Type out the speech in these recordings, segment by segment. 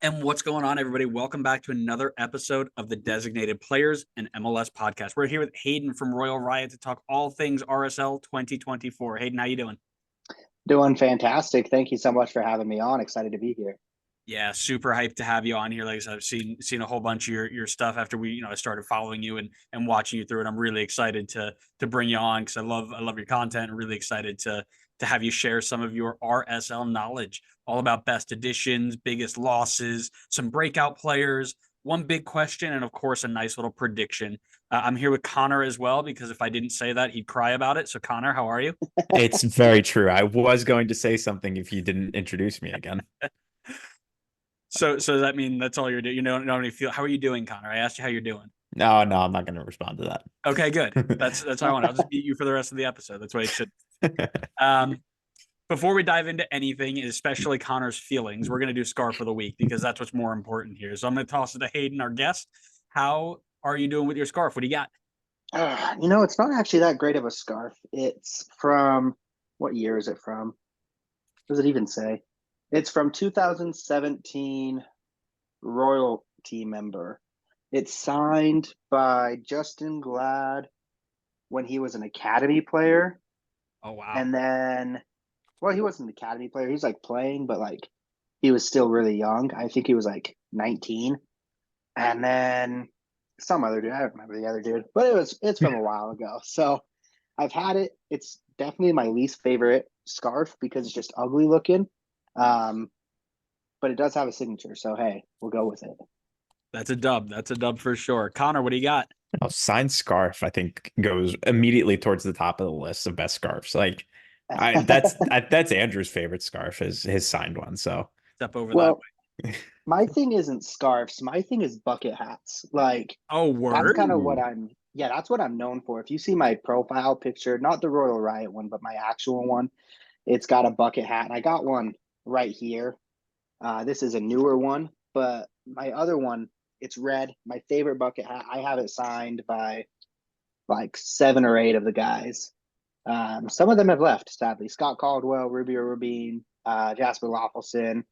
And what's going on, everybody? Welcome back to another episode of the Designated Players and MLS podcast. We're here with Hayden from Royal Riot to talk all things RSL 2024. Hayden, how you doing? Doing fantastic. Thank you so much for having me on. Excited to be here. Yeah, super hyped to have you on here. Like I said, I've seen a whole bunch of your stuff after I started following you and watching you through it. I'm really excited to bring you on because I love your content. I'm really excited to have you share some of your RSL knowledge, all about best additions, biggest losses, some breakout players, one big question, and of course a nice little prediction. I'm here with Connor as well because if I didn't say that, he'd cry about it. So Connor, how are you? It's very true. I was going to say something if you didn't introduce me again. So does that mean that's all you're doing? You know how you feel. How are you doing, Connor? I asked you how you're doing. No, I'm not going to respond to Okay, good. That's how I want. I'll just beat you for the rest of the episode. That's what it should. Um, Before we dive into anything, especially Connor's feelings, we're gonna do scarf of the week because that's what's more important here. So I'm gonna toss it to Hayden, our guest. How are you doing with your scarf? What do you got? It's not actually that great of a scarf. It's from what year is it from? Does it even say? It's from 2017 Royal team member. It's signed by Justin Glad when he was an academy player. Oh wow. And then, well, he wasn't an academy player. He was like playing, but like he was still really young. I think he was like 19. And then some other dude. I don't remember the other dude, but it's from a while ago. So I've had it. It's definitely my least favorite scarf because it's just ugly looking. Um, but it does have a signature, so hey, we'll go with it. That's a dub. That's a dub for sure. Connor, what do you got? Oh, signed scarf, I think, goes immediately towards the top of the list of best scarves. Like, that's Andrew's favorite scarf, is his signed one. So, Step over that Well, way. my thing isn't scarves. My thing is bucket hats. Like Oh that's word. kind of what ooh, that's what I'm known for. If you see my profile picture, not the Royal Riot one, but my actual one, it's got a bucket hat. And I got one right here. This is a newer one, but my other one, it's red. My favorite bucket hat. I have it signed by like 7 or 8 of the guys. Some of them have left, sadly. Scott Caldwell, Rubio Rubin, Jasper Loffelson,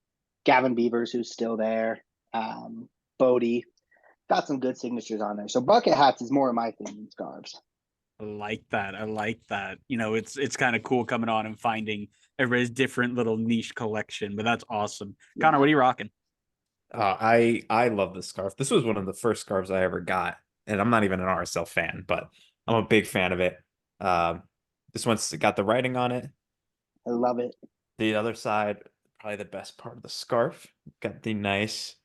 Gavin Beavers, who's still there, Bodie. Got some good signatures on there. So bucket hats is more of my thing than scarves. I like that. I like that. It's kind of cool coming on and finding everybody's different little niche collection, but that's awesome. Connor, Yeah. what are you rocking? I love this scarf. This was one of the first scarves I ever got, and I'm not even an RSL fan, but I'm a big fan of it. Um, this one's got the writing on it. I love it. The other side, probably the best part of the scarf, got the nice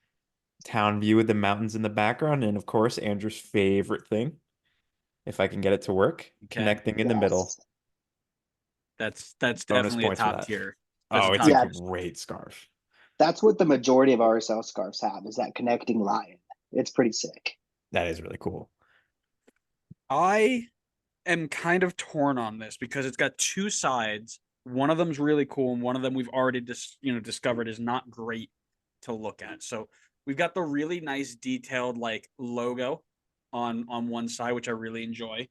town view with the mountains in the background, and of course, Andrew's favorite thing, if I can get it to work, Okay. connecting in the middle. Yes. That's Bonus definitely a points for top that. tier. That's a Oh, it's top a Yeah. tier scarf. great scarf. That's what the majority of RSL scarves have is that connecting line. It's pretty sick. That is really cool. I am kind of torn on this because it's got two sides. One of them's really cool, and one of them we've already discovered is not great to look at. So we've got the really nice detailed like logo on one side, which I really enjoy.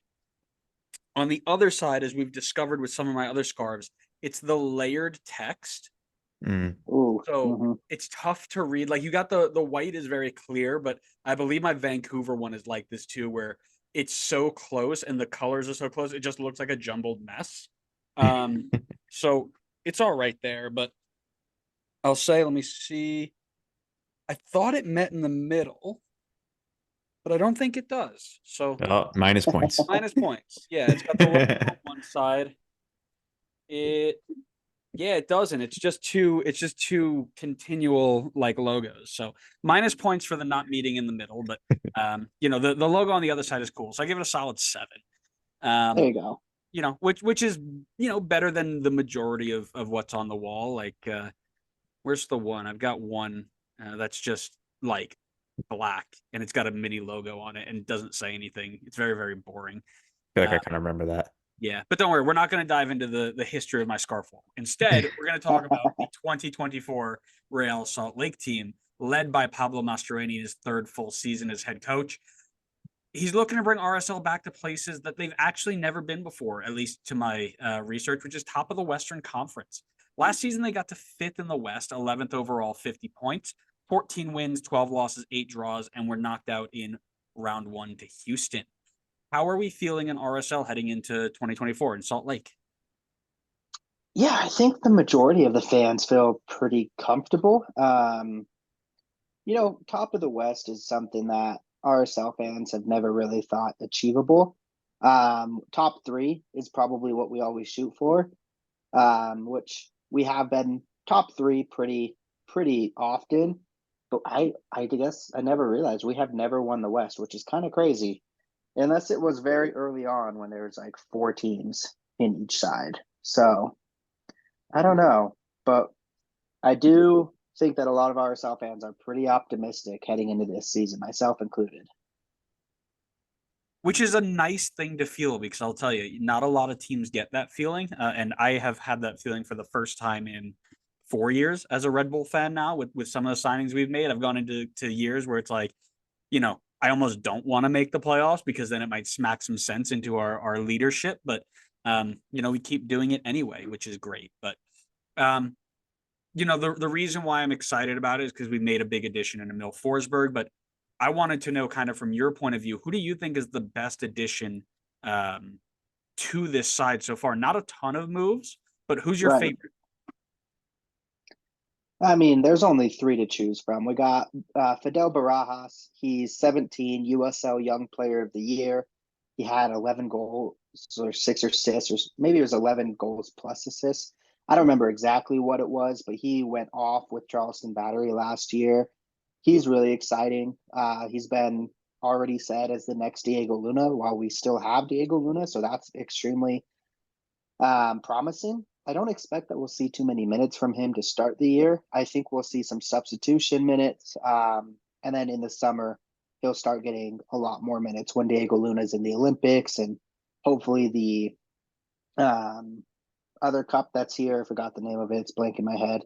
On the other side, as we've discovered with some of my other scarves, it's the layered text. Mm. Ooh. So Mm-hmm. it's tough to read. Like you got the white is very clear, but I believe my Vancouver one is like this too, where it's so close and the colors are so close, it just looks like a jumbled mess. Um, so it's all right there, but I'll say, let me see. I thought it met in the middle, but I don't think it does. So Oh, minus points. minus points. Yeah, it's got the logo on one side. It Yeah, it doesn't. It's just two continual like logos. So minus points for the not meeting in the middle, but the logo on the other side is cool. So I give it a solid 7. There Um, you go. which is better than the majority of what's on the wall. Like where's the one? I've got one that's just like black and it's got a mini logo on it and doesn't say anything. It's very, very boring. Feel like Uh, I kind of remember that. yeah, but don't worry, we're not going to dive into the history of my scarf wall. Instead, we're going to talk about the 2024 Real SAalt Lake team, led by Pablo Mastroeni in his third full season as head coach. He's looking to bring RSL back to places that they've actually never been before, at least to my research, which is top of the Western Conference. Last season, they got to 5th in the West, 11th overall, 50 points. 14 wins, 12 losses, 8 draws, and we're knocked out in round 1 to Houston. How are we feeling in RSL heading into 2024 in Salt Lake? Yeah, I think the majority of the fans feel pretty comfortable. Top of the West is something that RSL fans have never really thought achievable. Top 3 is probably what we always shoot for, which we have been top 3 pretty often. But I guess I never realized we have never won the West, which is kind of crazy, unless it was very early on when there was like 4 teams in each side. So I don't know, but I do think that a lot of RSL fans are pretty optimistic heading into this season, myself included. Which is a nice thing to feel, because I'll tell you, not a lot of teams get that feeling. And I have had that feeling for the first time in 4 years as a Red Bull fan now with some of the signings we've made. I've gone into years where it's like, I almost don't want to make the playoffs because then it might smack some sense into our leadership. But, we keep doing it anyway, which is great. But, the reason why I'm excited about it is because we made a big addition in Emil Forsberg. But I wanted to know, kind of from your point of view, who do you think is the best addition to this side so far? Not a ton of moves, but who's your Right. favorite? I mean, there's only 3 to choose from. We got Fidel Barajas. He's 17, USL Young Player of the Year. He had 11 goals or 6 assists, or maybe it was 11 goals plus assists. I don't remember exactly what it was, but he went off with Charleston Battery last year. He's really exciting. He's been already said as the next Diego Luna while we still have Diego Luna. So that's extremely promising. I don't expect that we'll see too many minutes from him to start the year. I think we'll see some substitution minutes. And then in the summer, he'll start getting a lot more minutes when Diego Luna's in the Olympics and hopefully the other cup that's here. I forgot the name of it. It's blank in my head.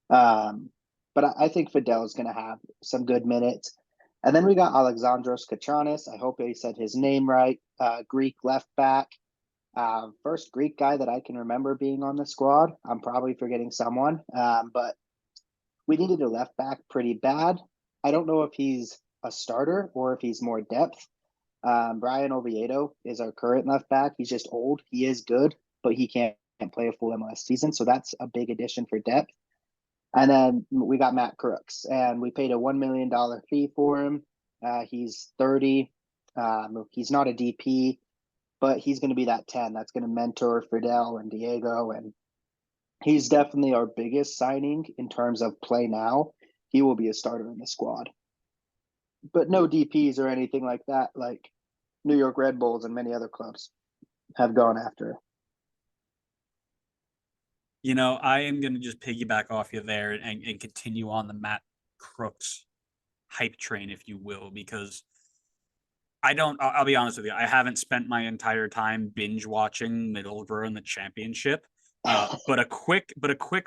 But I think Fidel is going to have some good minutes. And then we got Alexandros Katranis. I hope I said his name right. Greek left back. First Greek guy that I can remember being on the squad. I'm probably forgetting someone, but we needed a left back pretty bad. I don't know if he's a starter or if he's more depth. Brian Oviedo is our current left back. He's just old. He is good, but he can't play a full MLS season. So that's a big addition for depth. And then we got Matt Crooks, and we paid a $1 million fee for him. He's 30. He's not a DP, but he's going to be that 10 that's going to mentor Fidel and Diego. And he's definitely our biggest signing in terms of play now. He will be a starter in the squad. But no DPs or anything like that, like New York Red Bulls and many other clubs have gone after. I am going to just piggyback off you there and continue on the Matt Crooks hype train, if you will, because I'll be honest with you. I haven't spent my entire time binge watching Middlesbrough in the championship. But a quick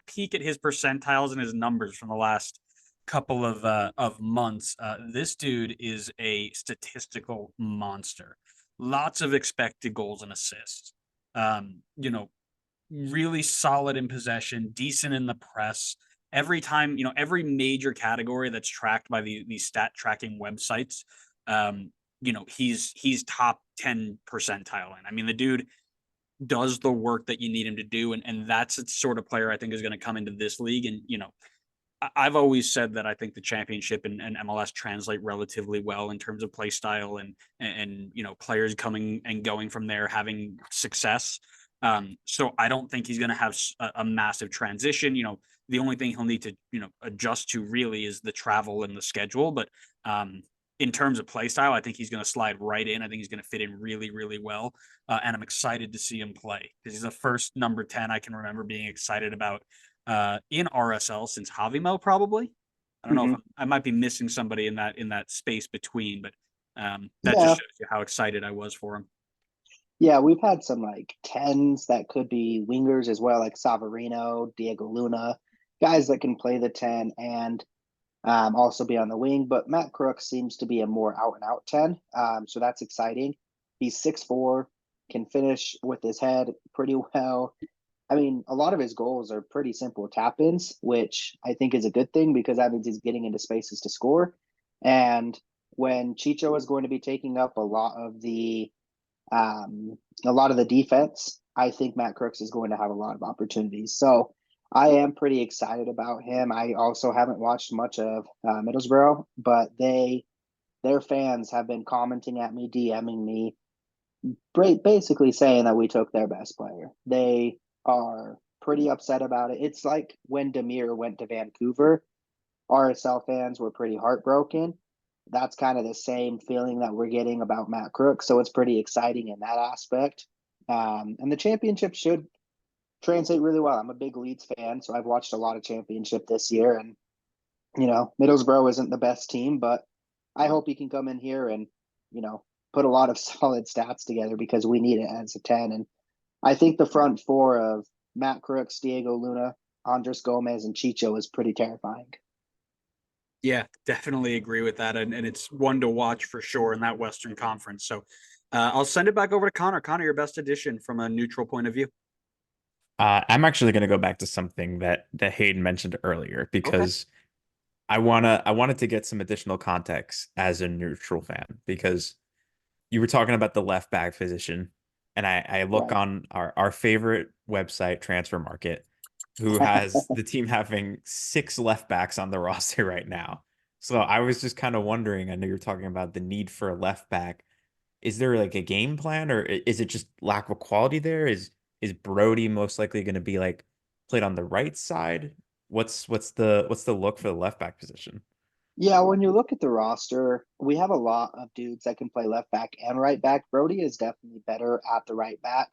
peek at his percentiles and his numbers from the last couple of months. This dude is a statistical monster. Lots of expected goals and assists. Really solid in possession, decent in the press. Every time, every major category that's tracked by these stat tracking websites, he's top 10 percentile. And I mean, the dude does the work that you need him to do. And that's the sort of player I think is going to come into this league. And, I've always said that I think the championship and MLS translate relatively well in terms of play style and players coming and going from there, having success. So I don't think he's going to have a massive transition. The only thing he'll need to, adjust to really is the travel and the schedule. But in terms of play style, I think he's going to slide right in. I think he's going to fit in really, really well. And I'm excited to see him play because he's the first number 10 I can remember being excited about in RSL since Javimo, probably. I don't know if I might be missing somebody in that space between, but that just shows you how excited I was for him. Yeah, we've had some like 10s that could be wingers as well, like Savarino, Diego Luna, guys that can play the 10 and also be on the wing. But Matt Crooks seems to be a more out and out 10. So that's exciting. He's 6'4", can finish with his head pretty well. I mean, a lot of his goals are pretty simple tap ins, which I think is a good thing because that means he's getting into spaces to score. And when Chicho is going to be taking up um, a lot of the defense, I think Matt Crooks is going to have a lot of opportunities. So I am pretty excited about him. I also haven't watched much of Middlesbrough, but their fans have been commenting at me, DMing me, basically saying that we took their best player. They are pretty upset about it. It's like when Demir went to Vancouver, RSL fans were pretty heartbroken. That's kind of the same feeling that we're getting about Matt Crook. So it's pretty exciting in that aspect. And the championship should translate really well. I'm a big Leeds fan, so I've watched a lot of championship this year. And, Middlesbrough isn't the best team, but I hope he can come in here and, put a lot of solid stats together because we need it as a 10. And I think the front four of Matt Crooks, Diego Luna, Andres Gomez, and Chicho is pretty terrifying. Yeah, definitely agree with that. And it's one to watch for sure in that Western Conference. So I'll send it back over to Connor. Connor, your best addition from a neutral point of view. I'm actually going to go back to something that Hayden mentioned earlier Okay. because I wanted to get some additional context as a neutral fan because you were talking about the left back position, and I look Right. on our favorite website, Transfer Market, who has the team having 6 left backs on the roster right now. So I was just kind of wondering, I know you're talking about the need for a left back. Is there like a game plan, or is it just lack of quality there? Is Brody most likely going to be like played on the right side? What's the look for the left back position? Yeah, when you look at the roster, we have a lot of dudes that can play left back and right back. Brody is definitely better at the right back.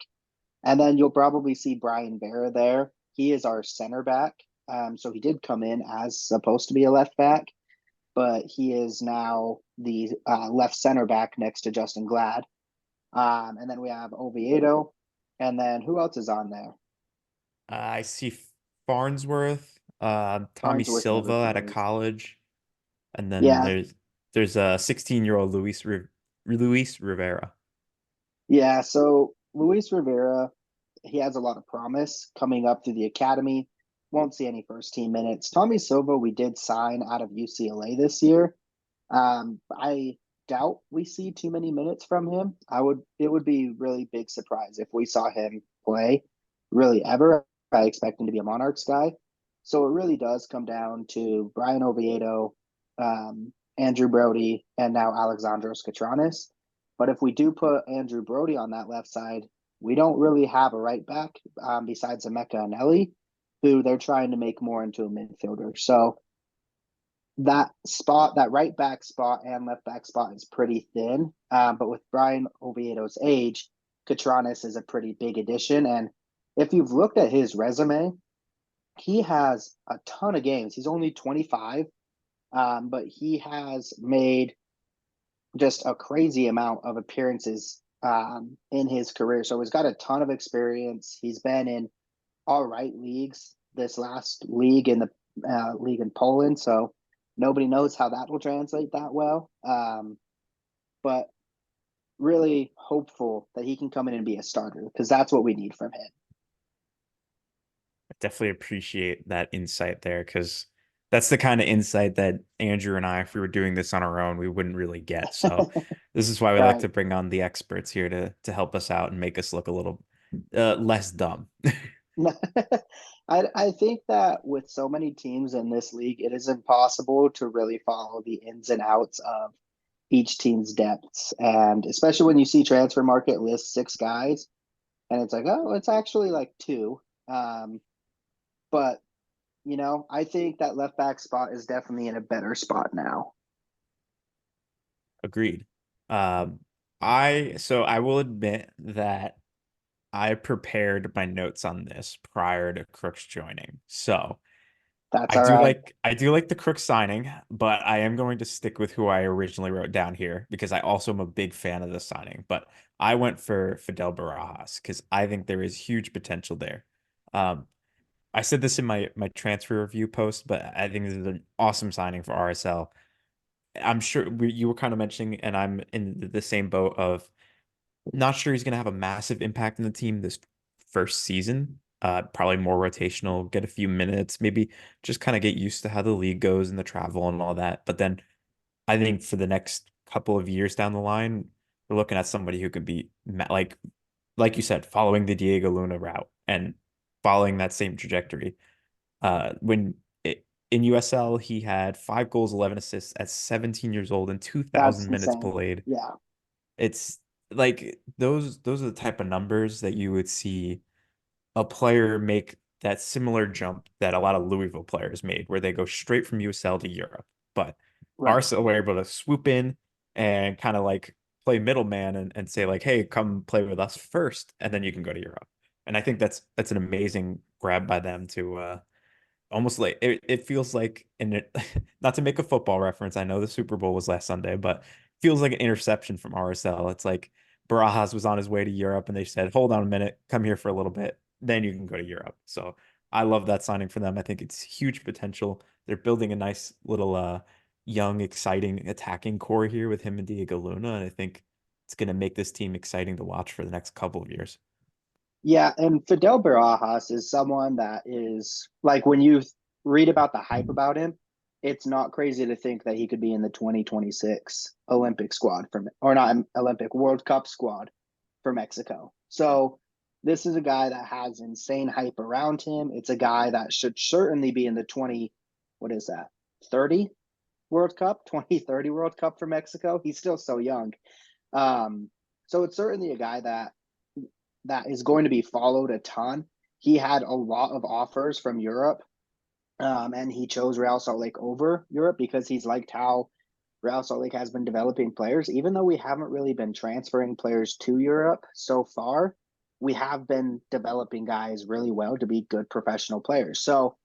And then you'll probably see Brian Vera there. He is our center back. So he did come in as supposed to be a left back, but he is now the left center back next to Justin Glad. And then we have Oviedo. And then who else is on there? I see Farnsworth, Tommy Farnsworth Silva never out of plays. college, and then Yeah, there's a 16-year-old Luis Rivera. yeah. So Luis Rivera, he has a lot of promise coming up through the academy. Won't see any first team minutes. Tommy Silva, we did sign out of UCLA this year. I doubt we see too many minutes from him. It would be really big surprise if we saw him play really ever. I expect him to be a Monarchs guy. So it really does come down to Brian Oviedo, Andrew Brody, and now Alexandros Katranis. But if we do put Andrew Brody on that left side, we don't really have a right back besides Emeka and Ellie, who they're trying to make more into a midfielder. So that spot, that right back spot and left back spot is pretty thin. But with Brian Oviedo's age, Katranis is a pretty big addition. And if you've looked at his resume, he has a ton of games. He's only 25, but he has made just a crazy amount of appearances in his career. So he's got a ton of experience. He's been in all right leagues. This last league in the league in Poland, so nobody knows how that will translate that well. But really hopeful that he can come in and be a starter because that's what we need from him. I definitely appreciate that insight there because that's the kind of insight that Andrew and I, if we were doing this on our own, we wouldn't really get. So this is why we like Right. to bring on the experts here to help us out and make us look a little less dumb. I think that with so many teams in this league, it is impossible to really follow the ins and outs of each team's depths. And especially when you see transfer market list 6 guys and it's like, oh, it's actually like 2. But I think that left back spot is definitely in a better spot now. Agreed. Um, so I will admit that I prepared my notes on this prior to Crooks joining. So That's all right. I do like the Crooks signing, but I am going to stick with who I originally wrote down here because I also am a big fan of the signing. But I went for Fidel Barajas because I think there is huge potential there. Um, I said this in my transfer review post, but I think this is an awesome signing for RSL. I'm sure you were kind of mentioning, and I'm in the same boat of not sure he's going to have a massive impact in the team this first season, probably more rotational, get a few minutes, maybe just kind of get used to how the league goes and the travel and all that. But then I think for the next couple of years down the line, we're looking at somebody who could be like you said, following the Diego Luna route and following that same trajectory. In USL, he had 5 goals, 11 assists at 17 years old and That's 2,000 minutes insane. played. Yeah. It's like those are the type of numbers that you would see a player make that similar jump that a lot of Louisville players made, where they go straight from USL to Europe. But Right. Arsenal were able to swoop in and kind of like play middleman and say like, hey, come play with us first, and then you can go to Europe. And I think that's an amazing grab by them to almost like it feels like in it not to make a football reference. I know the Super Bowl was last Sunday, but feels like an interception from RSL. It's like Barajas was on his way to Europe and they said, hold on a minute, come here for a little bit, then you can go to Europe. So I love that signing for them. I think it's huge potential. They're building a nice little young, exciting attacking core here with him and Diego Luna. And I think it's gonna make this team exciting to watch for the next couple of years. Yeah, and Fidel Barajas is someone that is like when you read about the hype about him, it's not crazy to think that he could be in the 2026 Olympic squad or not Olympic World Cup squad for Mexico. So this is a guy that has insane hype around him. It's a guy that should certainly be in the 20, what is that? 30 World Cup, 2030 World Cup for Mexico. He's still so young. So it's certainly a guy that is going to be followed a ton. He had a lot of offers from Europe, and he chose Real Salt Lake over Europe because he's liked how Real Salt Lake has been developing players. Even though we haven't really been transferring players to Europe so far, we have been developing guys really well to be good professional players. So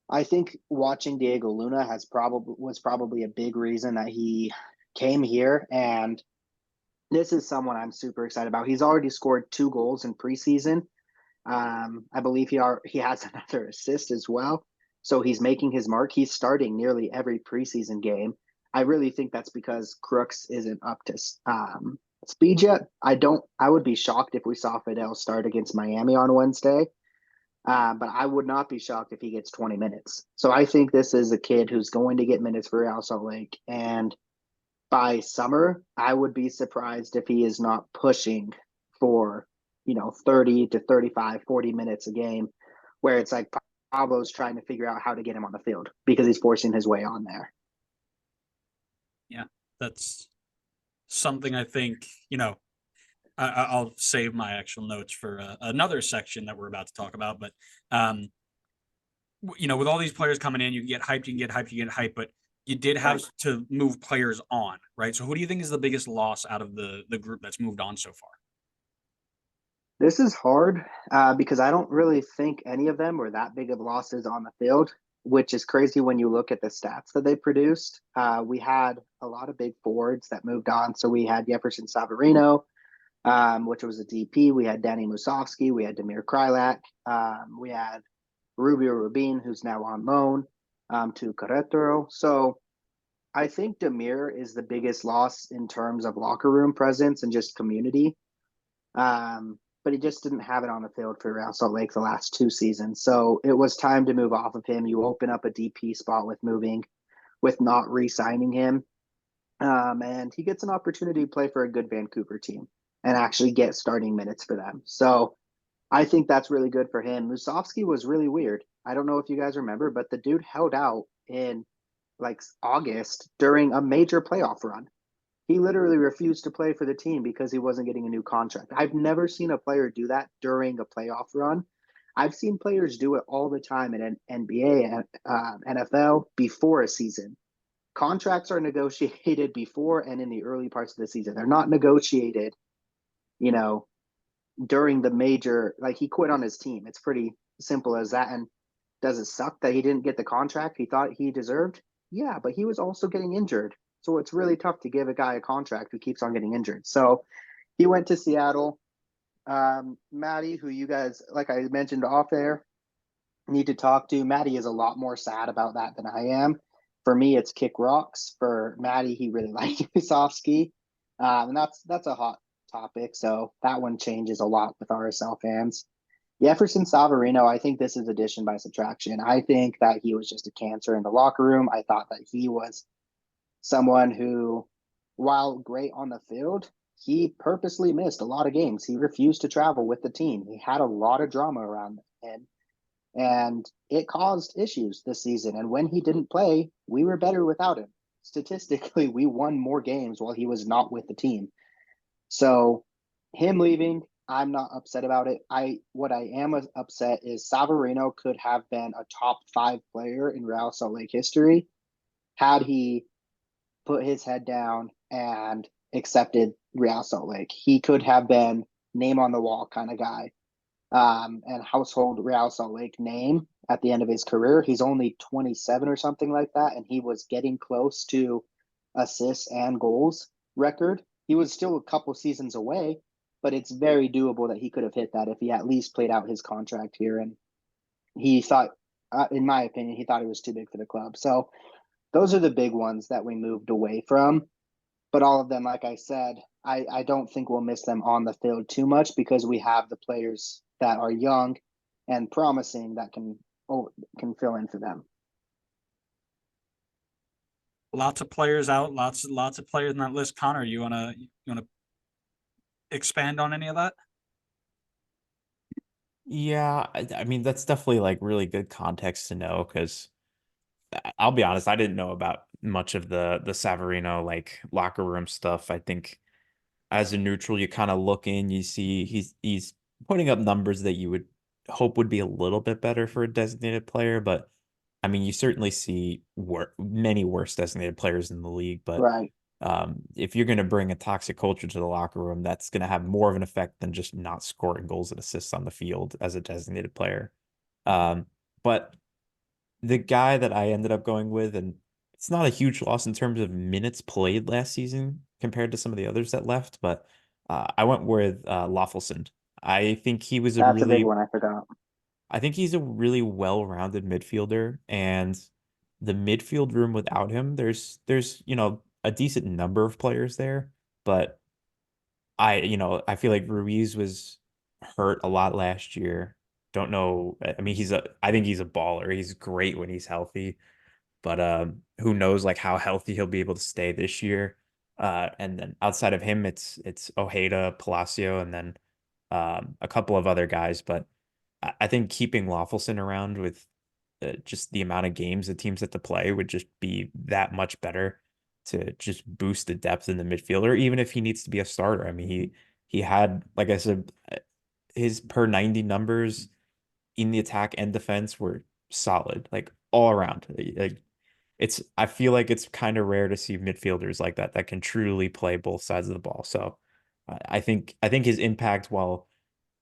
I think watching Diego Luna was probably a big reason that he came here, and this is someone I'm super excited about. He's already scored 2 goals in preseason. I believe he has another assist as well. So he's making his mark. He's starting nearly every preseason game. I really think that's because Crooks isn't up to speed yet. I would be shocked if we saw Fidel start against Miami on Wednesday. But I would not be shocked if he gets 20 minutes. So I think this is a kid who's going to get minutes for Real Salt Lake. And by summer, I would be surprised if he is not pushing for, 30 to 35, 40 minutes a game, where it's like Pablo's trying to figure out how to get him on the field because he's forcing his way on there. Yeah, that's something I think, I'll save my actual notes for another section that we're about to talk about. But, with all these players coming in, you can get hyped, you can get hyped, you can get hyped, but you did have to move players on, right? So who do you think is the biggest loss out of the group that's moved on so far? This is hard because I don't really think any of them were that big of losses on the field, which is crazy when you look at the stats that they produced. We had a lot of big forwards that moved on. So we had Jefferson Savarino, which was a DP. We had Danny Musovsky. We had Damir Krylak. We had Rubio Rubin, who's now on loan to Querétaro. So I think Damir is the biggest loss in terms of locker room presence and just community. But he just didn't have it on the field for Real Salt Lake the last 2 seasons. So it was time to move off of him. You open up a DP spot with not re-signing him. And he gets an opportunity to play for a good Vancouver team and actually get starting minutes for them. So I think that's really good for him. Musovsky was really weird. I don't know if you guys remember, but the dude held out in like August during a major playoff run. He literally refused to play for the team because he wasn't getting a new contract. I've never seen a player do that during a playoff run. I've seen players do it all the time in NBA and NFL before a season. Contracts are negotiated before and in the early parts of the season. They're not negotiated, during the major. Like, he quit on his team. It's pretty simple as that. And does it suck that he didn't get the contract he thought he deserved? Yeah, but he was also getting injured. So it's really tough to give a guy a contract who keeps on getting injured. So he went to Seattle. Maddie, who you guys, like I mentioned off air, need to talk to. Maddie is a lot more sad about that than I am. For me, it's kick rocks. For Maddie, he really liked Musovsky. And that's a hot topic. So that one changes a lot with RSL fans. Jefferson Savarino, I think this is addition by subtraction. I think that he was just a cancer in the locker room. I thought that he was someone who, while great on the field, he purposely missed a lot of games. He refused to travel with the team. He had a lot of drama around him, and it caused issues this season. And when he didn't play, we were better without him. Statistically, we won more games while he was not with the team. So him leaving, I'm not upset about it. What I am upset is Savarino could have been a top 5 player in Real SAalt Lake history had he put his head down and accepted Real SAalt Lake. He could have been name on the wall kind of guy, and household Real SAalt Lake name at the end of his career. He's only 27 or something like that, and he was getting close to assists and goals record. He was still a couple seasons away, but it's very doable that he could have hit that if he at least played out his contract here. And he thought, in my opinion, he thought he was too big for the club. So those are the big ones that we moved away from. But all of them, like I said, I don't think we'll miss them on the field too much because we have the players that are young and promising that can fill in for them. Lots of players out, lots of players in that list. Connor, you wanna expand on any of that? Yeah, I mean that's definitely like really good context to know because I'll be honest, I didn't know about much of the Savarino like locker room stuff. I think as a neutral, you kind of look in, you see he's putting up numbers that you would hope would be a little bit better for a designated player, but I mean, you certainly see many worse designated players in the league. But Right. if you're going to bring a toxic culture to the locker room, that's going to have more of an effect than just not scoring goals and assists on the field as a designated player. But the guy that I ended up going with, and it's not a huge loss in terms of minutes played last season compared to some of the others that left, but I went with Loffelson. I think he was a That's a big really one. I forgot. I think he's a really well-rounded midfielder, and the midfield room without him, there's a decent number of players there, but I feel like Ruiz was hurt a lot last year. Don't know. I mean, I think he's a baller. He's great when he's healthy, but who knows like how healthy he'll be able to stay this year. And then outside of him, it's Ojeda, Palacio, and then a couple of other guys, but I think keeping Loffelson around with just the amount of games the teams have to play would just be that much better to just boost the depth in the midfield, or even if he needs to be a starter. I mean, he had, like I said, his per 90 numbers in the attack and defense were solid, like all around. Like I feel like it's kind of rare to see midfielders like that can truly play both sides of the ball. So I think his impact, while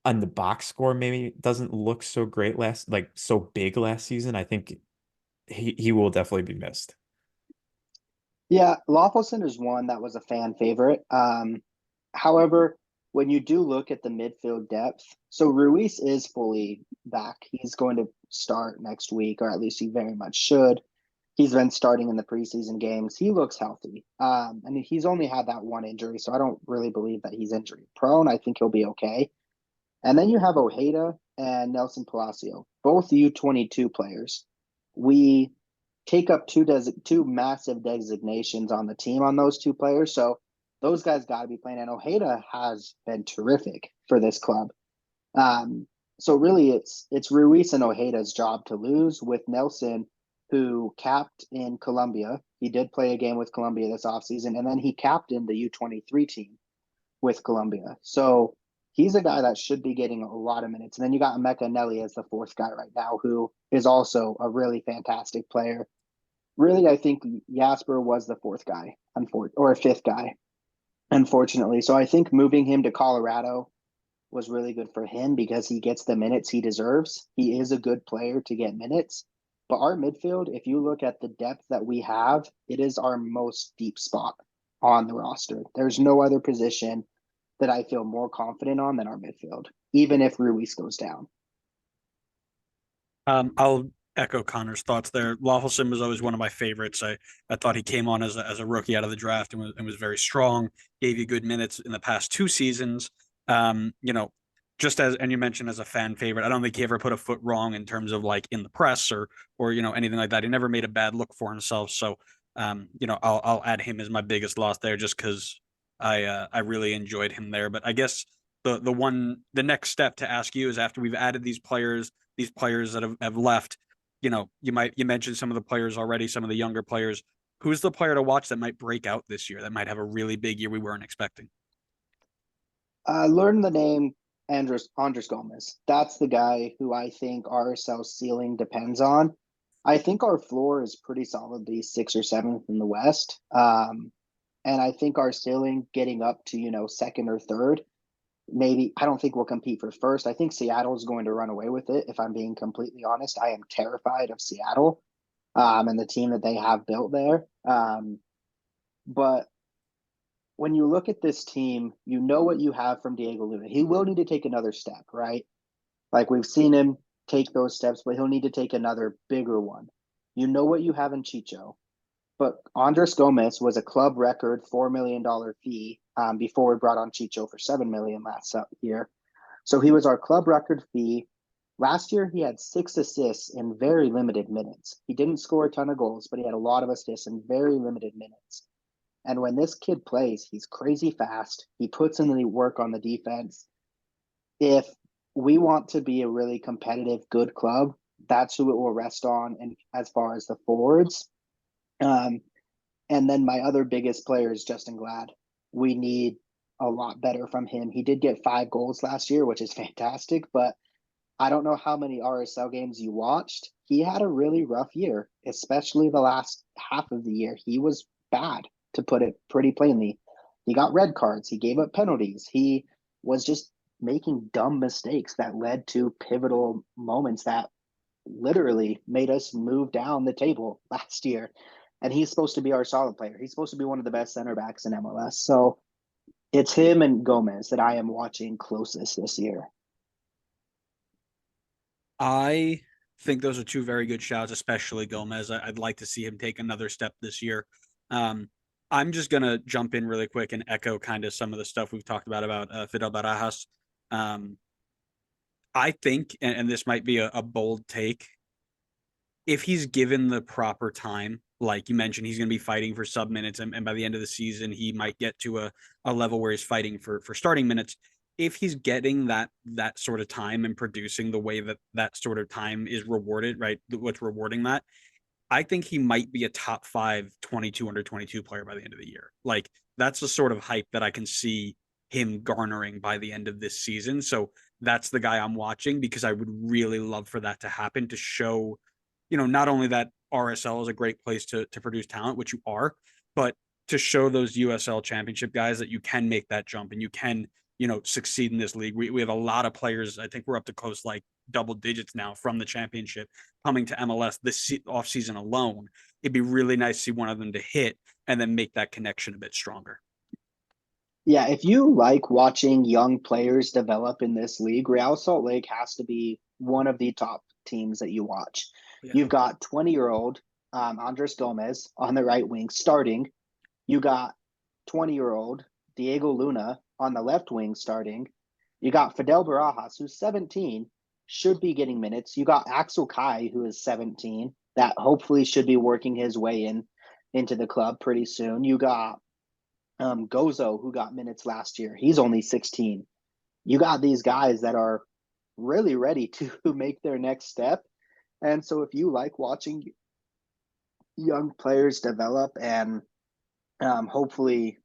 on the box score maybe doesn't look so great so big last season, I think he will definitely be missed. Yeah, Lawfulson is one that was a fan favorite. However, when you do look at the midfield depth, so Ruiz is fully back. He's going to start next week, or at least he very much should. He's been starting in the preseason games. He looks healthy. I mean, he's only had that one injury, so I don't really believe that he's injury prone. I think he'll be okay. And then you have Ojeda and Nelson Palacio, both U22 players. We take up two massive designations on the team on those two players. So those guys got to be playing. And Ojeda has been terrific for this club. So really, it's Ruiz and Ojeda's job to lose, with Nelson, who capped in Colombia. He did play a game with Colombia this offseason, and then he captained the U23 team with Colombia. So he's a guy that should be getting a lot of minutes. And then you got Emeka Nelly as the fourth guy right now, who is also a really fantastic player. Really, I think Jasper was the fourth guy, or fifth guy, unfortunately. So I think moving him to Colorado was really good for him because he gets the minutes he deserves. He is a good player to get minutes. But our midfield, if you look at the depth that we have, it is our most deep spot on the roster. There's no other position that I feel more confident on than our midfield, even if Ruiz goes down. I'll echo Connor's thoughts there. Lawfulson was always one of my favorites. I thought he came on as a rookie out of the draft and was very strong, gave you good minutes in the past 2 seasons. just as, and you mentioned as a fan favorite, I don't think he ever put a foot wrong in terms of like in the press or anything like that. He never made a bad look for himself. So I'll add him as my biggest loss there, just because I really enjoyed him there. But I guess the next step to ask you is, after we've added these players that have left, you mentioned some of the players already, some of the younger players. Who's the player to watch that might break out this year, that might have a really big year we weren't expecting? Learn the name Andres Gomez. That's the guy who I think RSL's ceiling depends on. I think our floor is pretty solidly sixth or seventh in the West. And I think our ceiling getting up to, second or third, maybe, I don't think we'll compete for first. I think Seattle is going to run away with it. If I'm being completely honest, I am terrified of Seattle, and the team that they have built there. But when you look at this team, you know what you have from Diego Luna. He will need to take another step, right? Like, we've seen him take those steps, but he'll need to take another bigger one. You know what you have in Chicho. But Andres Gomez was a club record $4 million fee before we brought on Chicho for $7 million last year. So he was our club record fee. Last year, he had 6 assists in very limited minutes. He didn't score a ton of goals, but he had a lot of assists in very limited minutes. And when this kid plays, he's crazy fast. He puts in the work on the defense. If we want to be a really competitive, good club, that's who it will rest on. And as far as the forwards, and then my other biggest player is Justin Glad. We need a lot better from him. He did get 5 goals last year, which is fantastic, but I don't know how many RSL games you watched. He had a really rough year, especially the last half of the year. He was bad, to put it pretty plainly. He got red cards. He gave up penalties. He was just making dumb mistakes that led to pivotal moments that literally made us move down the table last year. And he's supposed to be our solid player. He's supposed to be one of the best center backs in MLS. So it's him and Gomez that I am watching closest this year. I think those are 2 very good shouts, especially Gomez. I'd like to see him take another step this year. I'm just going to jump in really quick and echo kind of some of the stuff we've talked about Fidel Barajas. I think, and this might be a bold take, if he's given the proper time, like you mentioned, he's going to be fighting for sub minutes, and by the end of the season, he might get to a level where he's fighting for starting minutes. If he's getting that sort of time and producing the way that sort of time is rewarded, right? What's rewarding that? I think he might be a top 5 22 under 22 player by the end of the year. Like, that's the sort of hype that I can see him garnering by the end of this season. So that's the guy I'm watching, because I would really love for that to happen, to show, not only that RSL is a great place to produce talent, which you are, but to show those USL championship guys that you can make that jump and you can, succeed in this league. We have a lot of players. I think we're up to close like double digits now from the championship coming to MLS this off season alone. It'd be really nice to see one of them to hit and then make that connection a bit stronger. Yeah, if you like watching young players develop in this league, Real SAalt Lake has to be one of the top teams that you watch. Yeah. You've got 20-year-old Andres Gomez on the right wing starting. You got 20-year-old Diego Luna on the left wing starting. You got Fidel Barajas, who's 17, should be getting minutes. You got Axel Kai, who is 17, that hopefully should be working his way into the club pretty soon. You got Gozo, who got minutes last year. He's only 16. You got these guys that are really ready to make their next step. And so if you like watching young players develop and hopefully,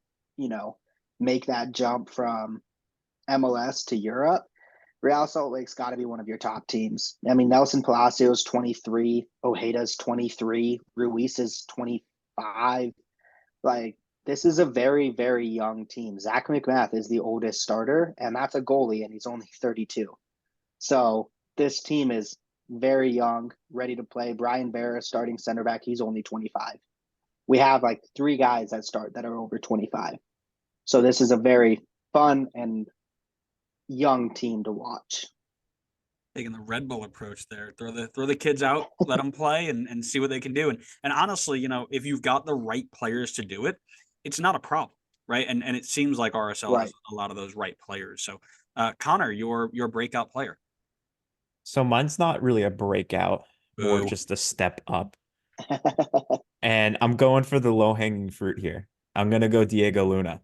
make that jump from MLS to Europe, Real SAalt Lake's got to be one of your top teams. I mean, Nelson Palacios 23, Ojeda's 23, Ruiz is 25. Like, this is a very, very young team. Zach McMath is the oldest starter, and that's a goalie, and he's only 32. So this team is very young, ready to play. Brian Vera, starting center back, he's only 25. We have like 3 guys that start that are over 25. So this is a very fun and young team to watch. Taking the Red Bull approach there, throw the kids out, let them play and see what they can do. And honestly, if you've got the right players to do it, it's not a problem, right? And it seems like RSL has a lot of those right players. So Connor, your breakout player. So mine's not really a breakout, more Boo. just a step up. And I'm going for the low hanging fruit here. I'm gonna go Diego Luna.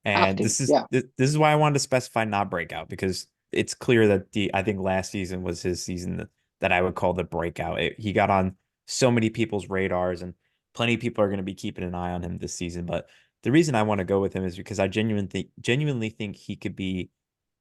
Have And to, this is yeah. this is why I wanted to specify not breakout, because it's clear that I think last season was his season that I would call the breakout. He got on so many people's radars, and plenty of people are going to be keeping an eye on him this season. But the reason I want to go with him is because I genuinely think he could be,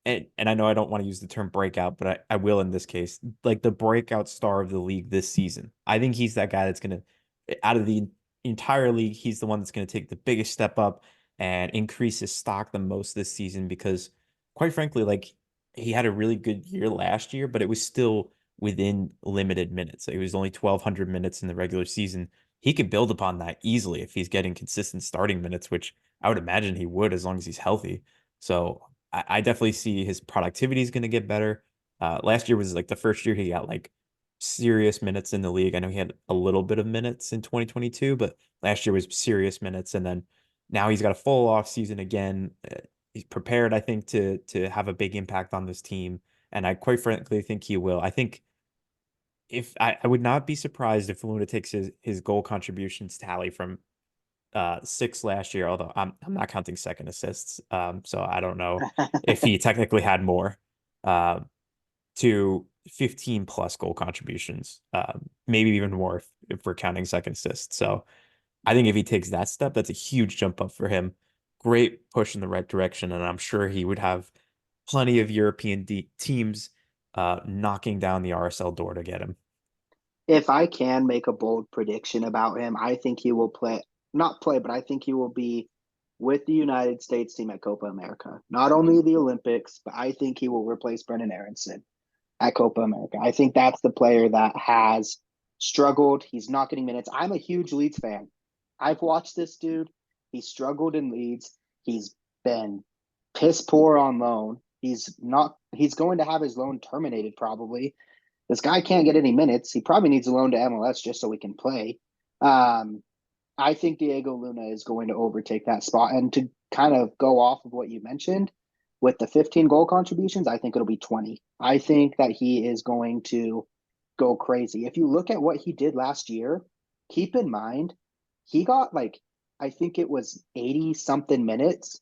and I know I don't want to use the term breakout, but I will in this case, like the breakout star of the league this season. I think he's that guy that's going to, out of the entire league, he's the one that's going to take the biggest step up and increase his stock the most this season, because quite frankly, like, he had a really good year last year, but it was still within limited minutes. It was only 1,200 minutes in the regular season. He could build upon that easily if he's getting consistent starting minutes, which I would imagine he would as long as he's healthy. So I definitely see his productivity is going to get better. Last year was like the first year he got like serious minutes in the league. I know he had a little bit of minutes in 2022, but last year was serious minutes. And then now he's got a full off season again. He's prepared, I think, to have a big impact on this team. And I quite frankly think he will. I think if I would not be surprised if Luna takes his goal contributions tally from 6 last year, although I'm not counting second assists. So I don't know if he technically had more, to 15 plus goal contributions, maybe even more if we're counting second assists. So I think if he takes that step, that's a huge jump up for him. Great push in the right direction, and I'm sure he would have plenty of European teams knocking down the RSL door to get him. If I can make a bold prediction about him, I think he will not play, but I think he will be with the United States team at Copa America. Not only the Olympics, but I think he will replace Brennan Aronson at Copa America. I think that's the player that has struggled. He's not getting minutes. I'm a huge Leeds fan. I've watched this dude. He struggled in Leeds. He's been piss poor on loan. He's going to have his loan terminated probably. This guy can't get any minutes. He probably needs a loan to MLS just so he can play. I think Diego Luna is going to overtake that spot. And to kind of go off of what you mentioned, with the 15 goal contributions, I think it'll be 20. I think that he is going to go crazy. If you look at what he did last year, keep in mind, he got like, I think it was 80 something minutes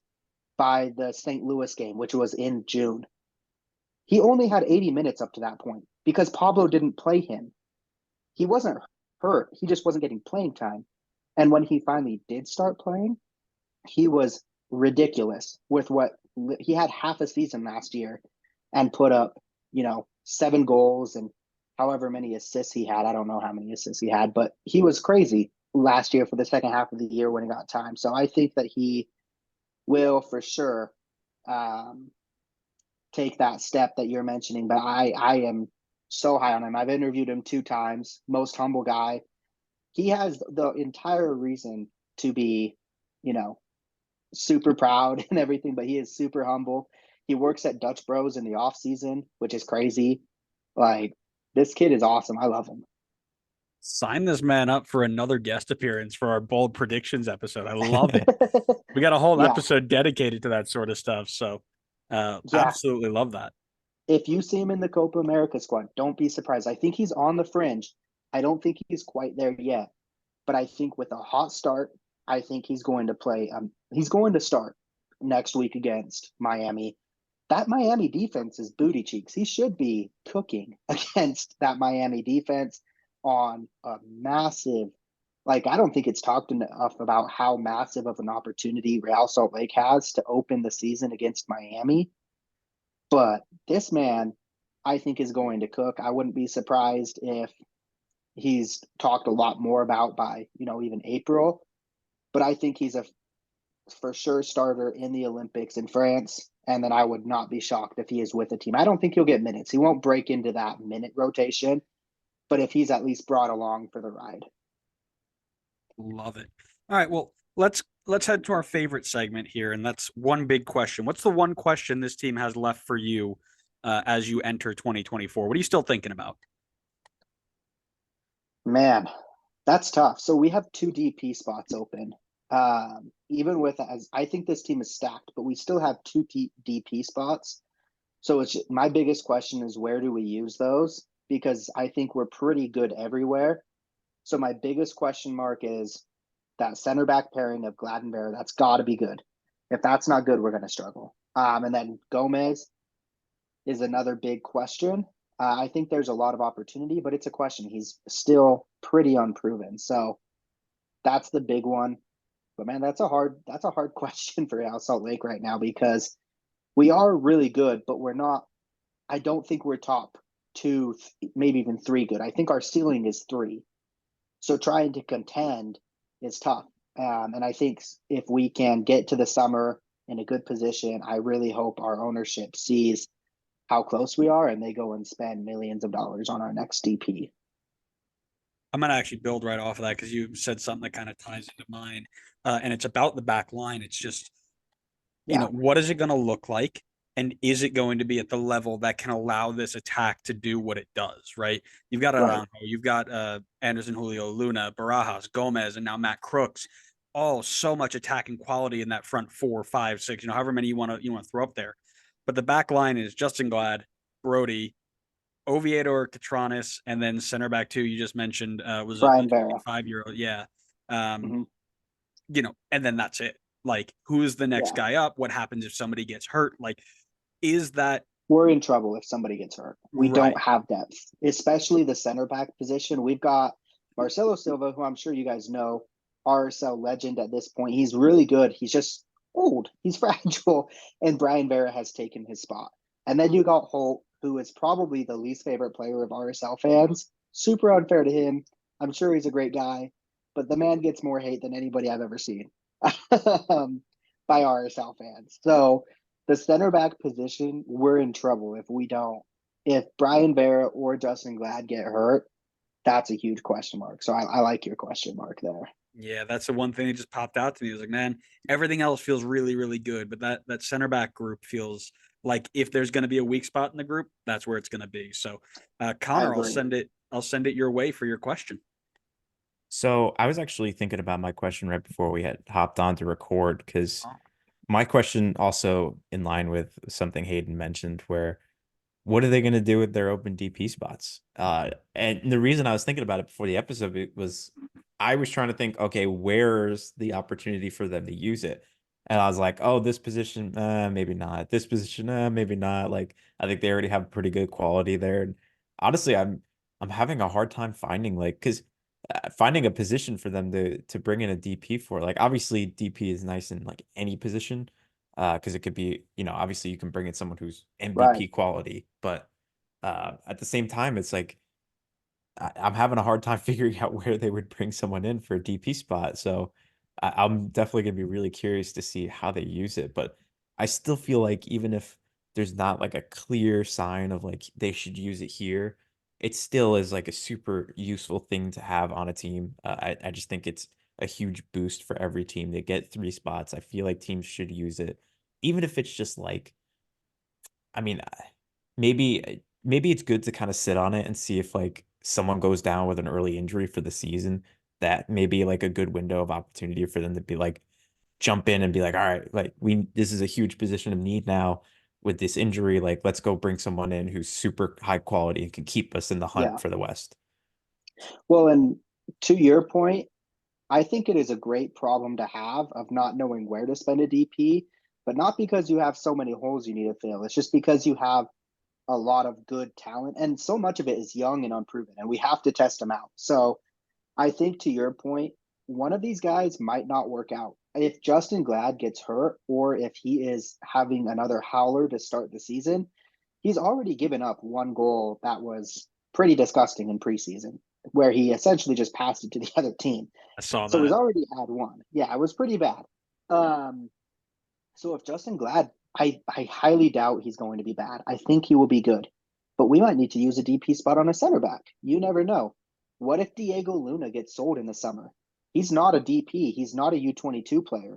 by the St. Louis game, which was in June. He only had 80 minutes up to that point because Pablo didn't play him. He wasn't hurt. He just wasn't getting playing time. And when he finally did start playing, he was ridiculous with what he had half a season last year and put up, 7 goals and however many assists he had. I don't know how many assists he had, but he was crazy last year for the second half of the year when he got time. So I think that he will for sure take that step that you're mentioning. But I am so high on him. I've interviewed him 2 times. Most humble guy. He has the entire reason to be, super proud and everything, but he is super humble. He works at Dutch Bros in the off season, which is crazy. Like, this kid is awesome. I love him. Sign this man up for another guest appearance for our bold predictions episode. I love it. We got a whole Yeah. episode dedicated to that sort of stuff. So Yeah. absolutely love that. If you see him in the Copa America squad, don't be surprised. I think he's on the fringe. I don't think he's quite there yet, but I think with a hot start, I think he's going to play. He's going to start next week against Miami. That Miami defense is booty cheeks. He should be cooking against that Miami defense on a massive, like, I don't think it's talked enough about how massive of an opportunity Real SAalt Lake has to open the season against Miami. But this man, I think, is going to cook. I wouldn't be surprised if he's talked a lot more about by, even April. But I think he's a for sure starter in the Olympics in France. And then I would not be shocked if he is with a team. I don't think he'll get minutes. He won't break into that minute rotation, but if he's at least brought along for the ride. Love it. All right. Well, let's head to our favorite segment here, and that's one big question. What's the one question this team has left for you as you enter 2024? What are you still thinking about? Man, that's tough. So we have 2 DP spots open. Even with, as I think this team is stacked, but we still have 2 DP spots. So my biggest question is, where do we use those? Because I think we're pretty good everywhere. So my biggest question mark is that center back pairing of Gladdenberg. That's got to be good. If that's not good, we're going to struggle. And then Gomez is another big question. I think there's a lot of opportunity, but it's a question. He's still pretty unproven. So that's the big one. But man, that's a hard question for Real SAalt Lake right now, because we are really good, but we're not. I don't think we're top two, maybe even three good. I think our ceiling is three. So trying to contend is tough. And I think if we can get to the summer in a good position, I really hope our ownership sees how close we are and they go and spend millions of dollars on our next DP. I'm gonna actually build right off of that because you said something that kind of ties into mine, and it's about the back line. It's just, Yeah, what is it going to look like? And is it going to be at the level that can allow this attack to do what it does, right? You've got right. Aranjo, you've got Anderson, Julio, Luna, Barajas, Gomez, and now Matt Crooks. All so much attacking quality in that front 4, 5, 6, however many you want to throw up there. But the back line is Justin Glad, Brody, Oviedo or Catranis, and then center back 2, you just mentioned was a Brian Vera. 5-year-old. Yeah. Um, Mm-hmm. And then that's it. Like, who is the next Yeah. guy up? What happens if somebody gets hurt? Like, is that We're in trouble if somebody gets hurt. We right? don't have depth, especially the center back position. We've got Marcelo Silva, who I'm sure you guys know, RSL legend at this point. He's really good. He's just old. He's fragile. And Brian Vera has taken his spot. And then you got Holt, who is probably the least favorite player of RSL fans. Super unfair to him. I'm sure he's a great guy, but the man gets more hate than anybody I've ever seen by RSL fans. So the center back position, we're in trouble if we don't. If Brian Vera or Justin Glad get hurt, that's a huge question mark. So I like your question mark there. Yeah, that's the one thing that just popped out to me. I was like, man, everything else feels really, really good, but that center back group feels like if there's going to be a weak spot in the group, that's where it's going to be. So, I Connor, agree. I'll send it your way for your question. So I was actually thinking about my question right before we had hopped on to record, because my question also in line with something Hayden mentioned, where what are they going to do with their open DP spots? And the reason I was thinking about it before the episode was I was trying to think, okay, where's the opportunity for them to use it? And I was like, oh, this position, maybe not. This position, maybe not. Like, I think they already have pretty good quality there. And honestly, I'm having a hard time finding, like, because finding a position for them to bring in a DP for. Like, obviously DP is nice in like any position, because it could be, obviously you can bring in someone who's Right. MVP quality, but at the same time, it's like I'm having a hard time figuring out where they would bring someone in for a DP spot. So I'm definitely gonna be really curious to see how they use it. But I still feel like even if there's not like a clear sign of like they should use it here, it still is like a super useful thing to have on a team. I just think it's a huge boost for every team. They get 3 spots. I feel like teams should use it, even if it's just like, I mean, maybe it's good to kind of sit on it and see if like someone goes down with an early injury for the season. That may be like a good window of opportunity for them to be like jump in and be like, all right, like this is a huge position of need now with this injury. Like, let's go bring someone in who's super high quality and can keep us in the hunt Yeah. for the West. Well, and to your point, I think it is a great problem to have of not knowing where to spend a DP, but not because you have so many holes you need to fill. It's just because you have a lot of good talent, and so much of it is young and unproven, and we have to test them out. So I think to your point, one of these guys might not work out. If Justin Glad gets hurt, or if he is having another howler to start the season, he's already given up one goal that was pretty disgusting in preseason, where he essentially just passed it to the other team. I saw So he's that. already had one. Yeah, it was pretty bad. Um, so if Justin Glad, I highly doubt he's going to be bad. I think he will be good. But we might need to use a DP spot on a center back. You never know. What if Diego Luna gets sold in the summer? He's not a DP. He's not a U22 player,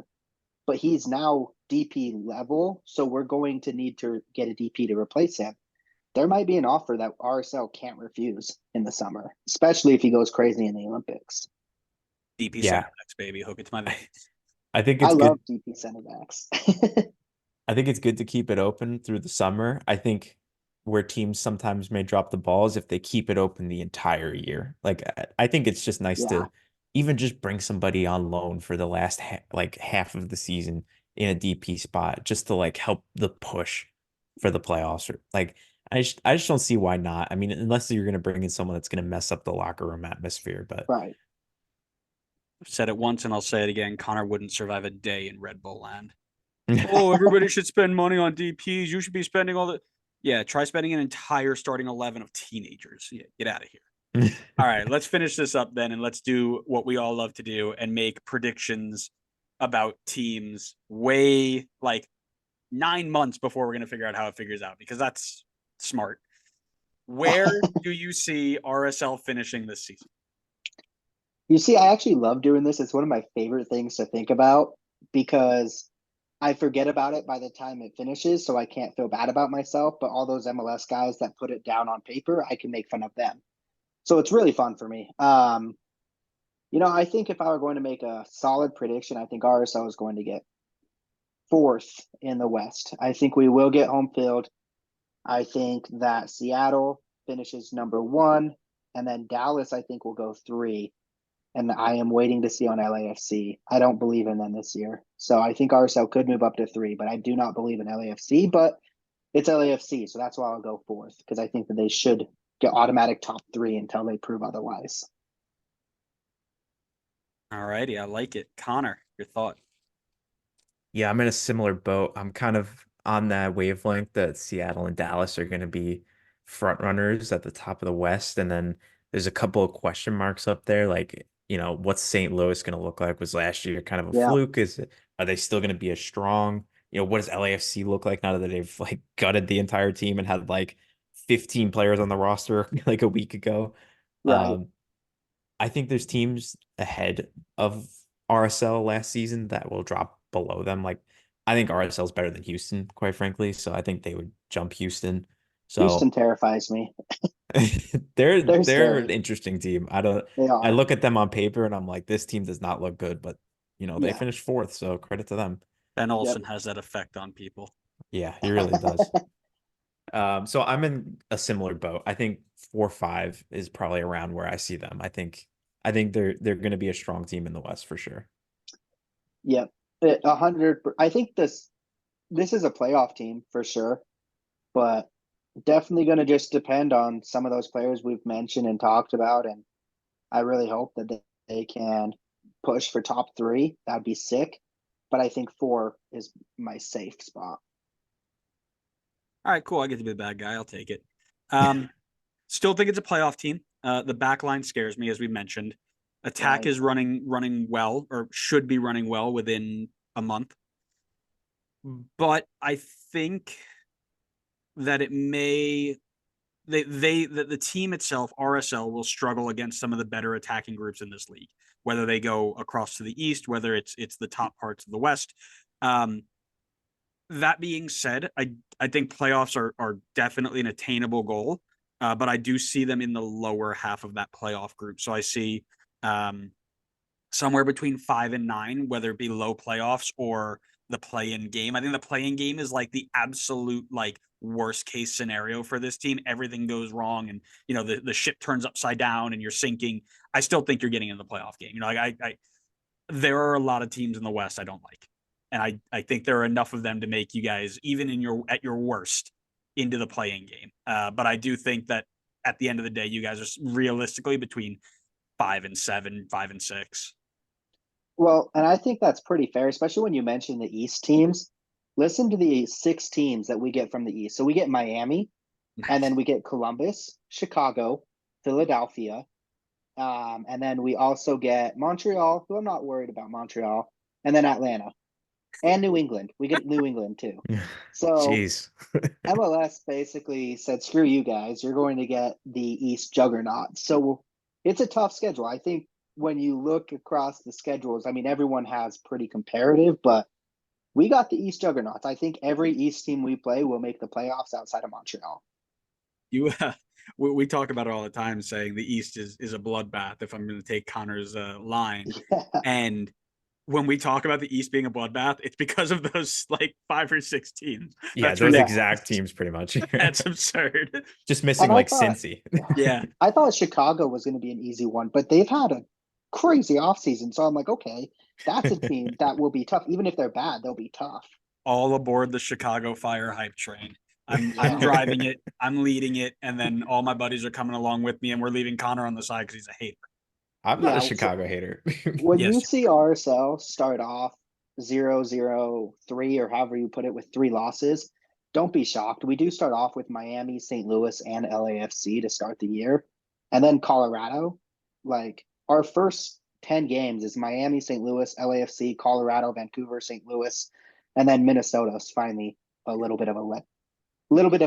but he's now DP level. So we're going to need to get a DP to replace him. There might be an offer that RSL can't refuse in the summer, especially if he goes crazy in the Olympics. DP Yeah, center backs, baby. Hook it to my veins. I think I it's good. love DP center backs. I think it's good to keep it open through the summer. I think where teams sometimes may drop the ball is if they keep it open the entire year. Like I think it's just nice Yeah, to even just bring somebody on loan for the last like half of the season in a DP spot just to like help the push for the playoffs. Or like I just don't see why not. I mean, unless you're going to bring in someone that's going to mess up the locker room atmosphere, but right. I've said it once and I'll say it again. Connor wouldn't survive a day in Red Bull land. Oh, everybody should spend money on DPs. You should be spending all the. Yeah, try spending an entire starting 11 of teenagers. Yeah, get out of here. All right, let's finish this up then, and let's do what we all love to do and make predictions about teams way like 9 months before we're going to figure out how it figures out, because that's smart. Where do you see RSL finishing this season? You see, I actually love doing this. It's one of my favorite things to think about because I forget about it by the time it finishes, so I can't feel bad about myself. But all those MLS guys that put it down on paper, I can make fun of them. So it's really fun for me. I think if I were going to make a solid prediction, I think RSL is going to get fourth in the West. I think we will get home field. I think that Seattle finishes number 1, and then Dallas, I think, will go 3. And I am waiting to see on LAFC. I don't believe in them this year. So I think RSL could move up to 3, but I do not believe in LAFC. But it's LAFC, so that's why I'll go 4th, because I think that they should get automatic top 3 until they prove otherwise. All righty, I like it. Connor, your thought. Yeah, I'm in a similar boat. I'm kind of on that wavelength that Seattle and Dallas are going to be front runners at the top of the West. And then there's a couple of question marks up there. Like, what's St. Louis going to look like? Was last year kind of a Yeah, fluke? Are they still going to be as strong? What does LAFC look like now that they've like gutted the entire team and had like 15 players on the roster like a week ago? right. Um, I think there's teams ahead of RSL last season that will drop below them. Like I think RSL is better than Houston, quite frankly. So I think they would jump Houston. Houston So terrifies me. they're They're they're an scary. interesting team. They I are. look at them on paper and I'm like, this team does not look good, but they Yeah. finished fourth, so credit to them. Ben Yep. Olsen has that effect on people. Yeah, he really does. So I'm in a similar boat. I think 4-5 is probably around where I see them. I think they're going to be a strong team in the West for sure. Yep. 100. I think this is a playoff team for sure, but definitely going to just depend on some of those players we've mentioned and talked about. And I really hope that they can push for top 3. That'd be sick. But I think 4 is my safe spot. All right, cool. I get to be the bad guy. I'll take it. Still think it's a playoff team. The back line scares me, as we mentioned. Attack Right. is running well, or should be running well within a month. But I think that it may the team itself, RSL, will struggle against some of the better attacking groups in this league, whether they go across to the east, whether it's the top parts of the West. That being said, I think playoffs are definitely an attainable goal, but I do see them in the lower half of that playoff group. So I see somewhere between 5 and 9, whether it be low playoffs or the play-in game. I think the play-in game is like the absolute like worst case scenario for this team. Everything goes wrong, and the ship turns upside down, and you're sinking. I still think you're getting in the playoff game. There are a lot of teams in the West I don't like, and I think there are enough of them to make you guys, even at your worst, into the play-in game. But I do think that at the end of the day, you guys are realistically between 5 and 7, 5 and 6. Well, and I think that's pretty fair, especially when you mention the East teams. Listen to the 6 teams that we get from the East. So we get Miami, and then we get Columbus, Chicago, Philadelphia, and then we also get Montreal, who I'm not worried about Montreal, and then Atlanta and New England. We get New England too. So Jeez. MLS basically said, screw you guys. You're going to get the East juggernaut. So it's a tough schedule. I think when you look across the schedules, I mean, everyone has pretty comparative, but we got the East juggernauts. I think every East team we play will make the playoffs outside of Montreal. We talk about it all the time, saying the East is a bloodbath, if I'm going to take Connor's line. Yeah. And when we talk about the East being a bloodbath, it's because of those like 5 or 6 teams. Yeah, That's those Yeah. exact teams pretty much. That's absurd. Just missing And I like thought- Cincy. Yeah. I thought Chicago was going to be an easy one, but they've had a crazy offseason. So I'm like, okay, that's a team that will be tough. Even if they're bad, they'll be tough. All aboard the Chicago Fire hype train. I'm Yeah. driving it, I'm leading it, and then all my buddies are coming along with me, and we're leaving Connor on the side because he's a hater. I'm not Yeah, a so- Chicago hater. When Yes. you see RSL start off 0-0-3 or however you put it with 3 losses, don't be shocked. We do start off with Miami, St. Louis, and LAFC to start the year. And then Colorado. Like our first 10 games is Miami, St. Louis, LAFC, Colorado, Vancouver, St. Louis, and then Minnesota's finally a little bit of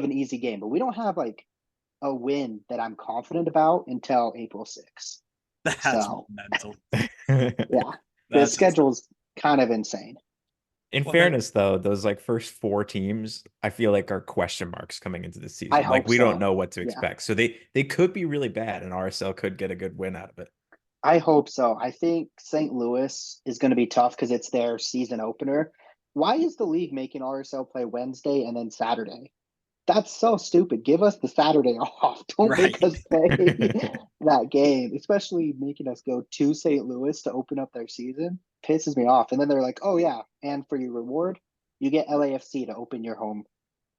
an easy game. But we don't have like a win that I'm confident about until April 6th. That's So- mental. Yeah. The That's schedule's kind of insane. In Well, fairness, though, those like first 4 teams, I feel like are question marks coming into the season. I Like hope we so. don't know what to Yeah. expect. So they could be really bad, and RSL could get a good win out of it. I hope so. I think St. Louis is going to be tough because it's their season opener. Why is the league making RSL play Wednesday and then Saturday? That's so stupid. Give us the Saturday off. Don't make Right. us play that game, especially making us go to St. Louis to open up their season. Pisses me off. And then they're like, oh, yeah. And for your reward, you get LAFC to open your home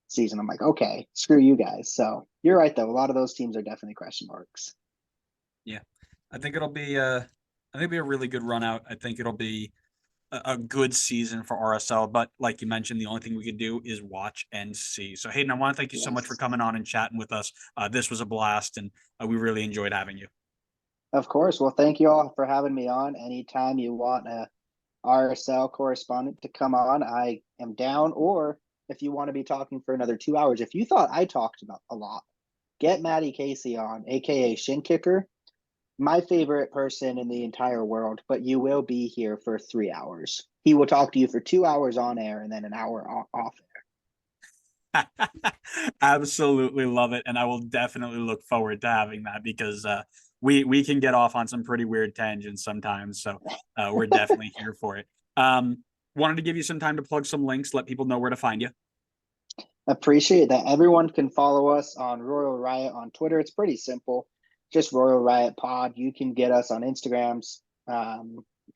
season. I'm like, okay, screw you guys. So you're right, though. A lot of those teams are definitely question marks. I think it'll be I think it'll be a really good run out. I think it'll be a good season for RSL. But like you mentioned, the only thing we could do is watch and see. So Hayden, I want to thank you so much for Yes. coming on and chatting with us. This was a blast, and we really enjoyed having you. Of course. Well, thank you all for having me on. Anytime you want a RSL correspondent to come on, I am down. Or if you want to be talking for another 2 hours, if you thought I talked about a lot, get Maddie Casey on, aka Shin Kicker, my favorite person in the entire world. But you will be here for 3 hours. He will talk to you for 2 hours on air and then an hour off air. Absolutely love it, and I will definitely look forward to having that because we can get off on some pretty weird tangents sometimes. So we're definitely here for it. Wanted to give you some time to plug some links, let people know where to find you. Appreciate that. Everyone can follow us on Royal Riot on Twitter. It's pretty simple. Just Royal Riot Pod. You can get us on Instagrams,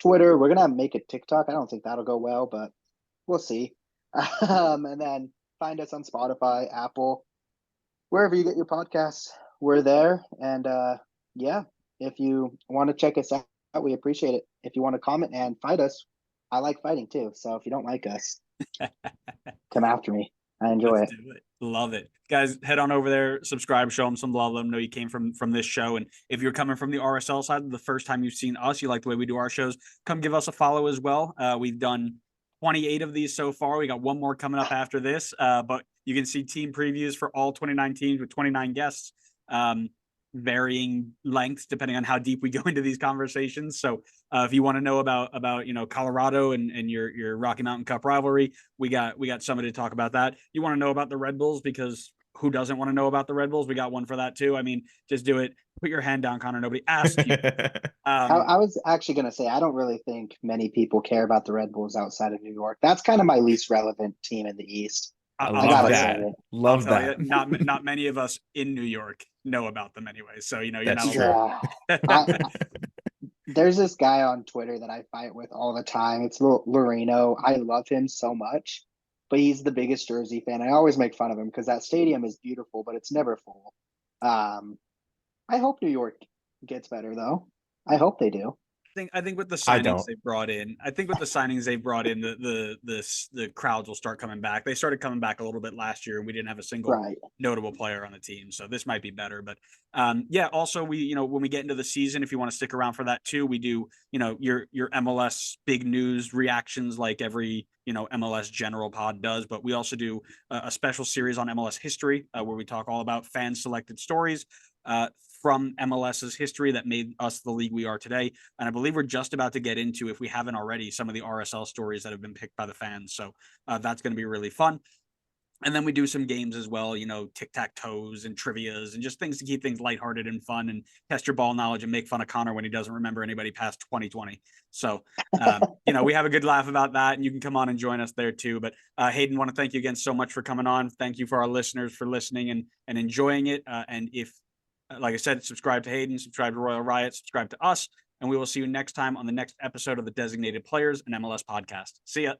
Twitter. We're gonna make a TikTok. I don't think that'll go well, but we'll see. And then find us on Spotify, Apple, wherever you get your podcasts. We're there. And yeah, if you want to check us out, we appreciate it. If you want to comment and fight us, I like fighting too. So if you don't like us, come after me. I enjoy Let's it. do it. Love it. Guys, head on over there, subscribe, show them some love, let them know you came from this show. And if you're coming from the RSL side, the first time you've seen us, you like the way we do our shows, come give us a follow as well. We've done 28 of these so far. We got one more coming up after this. But you can see team previews for all 29 teams with 29 guests. Varying lengths depending on how deep we go into these conversations. So if you want to know about Colorado and your Rocky Mountain Cup rivalry, we got somebody to talk about that. You want to know about the Red Bulls, because who doesn't want to know about the Red Bulls? We got one for that too. I mean, just do it. Put your hand down, Connor. Nobody asked you. I was actually going to say, I don't really think many people care about the Red Bulls outside of New York. That's kind of my least relevant team in the East. I I'll love gotta that. say it. Love tell that. you, not many of us in New York know about them anyway. So you're That's not true. alone. Yeah. There's this guy on Twitter that I fight with all the time. It's Loreno. I love him so much, but he's the biggest Jersey fan. I always make fun of him because that stadium is beautiful, but it's never full. I hope New York gets better, though. I hope they do. I think with the I signings don't. they've brought in, the crowds will start coming back. They started coming back a little bit last year, and we didn't have a single Right. notable player on the team. So this might be better. But yeah, also we, when we get into the season, if you want to stick around for that too, we do, your MLS big news reactions like every, MLS general pod does. But we also do a special series on MLS history where we talk all about fan selected stories from MLS's history that made us the league we are today. And I believe we're just about to get into, if we haven't already, some of the RSL stories that have been picked by the fans. So that's going to be really fun. And then we do some games as well, tic-tac-toes and trivias and just things to keep things lighthearted and fun and test your ball knowledge and make fun of Connor when he doesn't remember anybody past 2020. So, we have a good laugh about that, and you can come on and join us there too. But Hayden, want to thank you again so much for coming on. Thank you for our listeners for listening and enjoying it. And if, like I said, subscribe to Hayden, subscribe to Royal Riot, subscribe to us, and we will see you next time on the next episode of the Designated Players and MLS podcast. See ya.